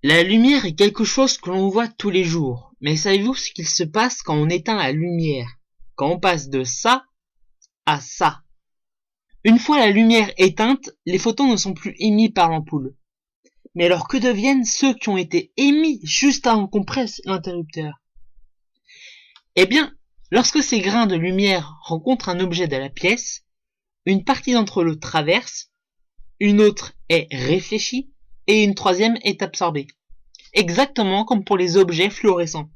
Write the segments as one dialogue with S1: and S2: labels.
S1: La lumière est quelque chose que l'on voit tous les jours. Mais savez-vous ce qu'il se passe quand on éteint la lumière? Quand on passe de ça à ça. Une fois la lumière éteinte, les photons ne sont plus émis par l'ampoule. Mais alors que deviennent ceux qui ont été émis juste avant qu'on presse l'interrupteur? Eh bien, lorsque ces grains de lumière rencontrent un objet de la pièce, une partie d'entre eux le traverse, une autre est réfléchie et une troisième est absorbée. Exactement comme pour les objets fluorescents.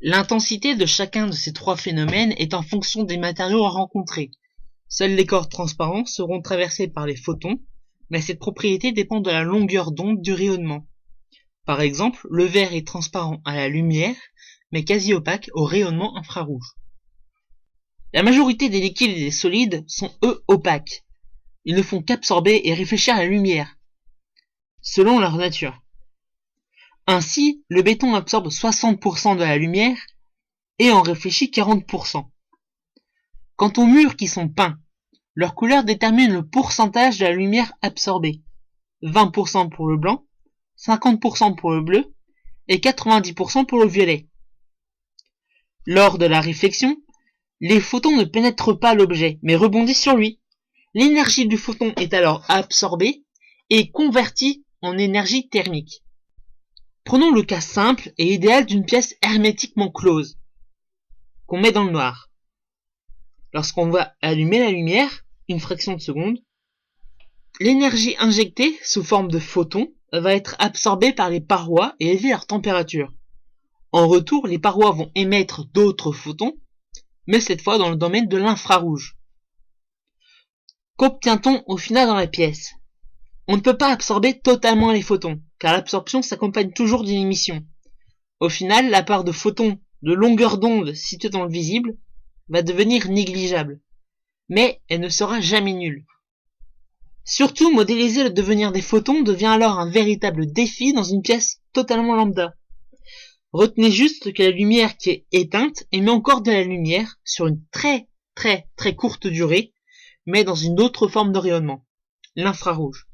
S1: L'intensité de chacun de ces trois phénomènes est en fonction des matériaux à rencontrer. Seuls les corps transparents seront traversés par les photons, mais cette propriété dépend de la longueur d'onde du rayonnement. Par exemple, le verre est transparent à la lumière, mais quasi opaque au rayonnement infrarouge. La majorité des liquides et des solides sont eux opaques. Ils ne font qu'absorber et réfléchir à la lumière, selon leur nature. Ainsi, le béton absorbe 60% de la lumière et en réfléchit 40%. Quant aux murs qui sont peints, leur couleur détermine le pourcentage de la lumière absorbée. 20% pour le blanc, 50% pour le bleu et 90% pour le violet. Lors de la réflexion, les photons ne pénètrent pas l'objet, mais rebondissent sur lui. L'énergie du photon est alors absorbée et convertie en énergie thermique. Prenons le cas simple et idéal d'une pièce hermétiquement close, qu'on met dans le noir. Lorsqu'on va allumer la lumière, une fraction de seconde, l'énergie injectée sous forme de photons va être absorbée par les parois et élever leur température. En retour, les parois vont émettre d'autres photons, mais cette fois dans le domaine de l'infrarouge. Qu'obtient-on au final dans la pièce? On ne peut pas absorber totalement les photons, car l'absorption s'accompagne toujours d'une émission. Au final, la part de photons de longueur d'onde située dans le visible va devenir négligeable, mais elle ne sera jamais nulle. Surtout, modéliser le devenir des photons devient alors un véritable défi dans une pièce totalement lambda. Retenez juste que la lumière qui est éteinte émet encore de la lumière sur une très courte durée, mais dans une autre forme de rayonnement, l'infrarouge.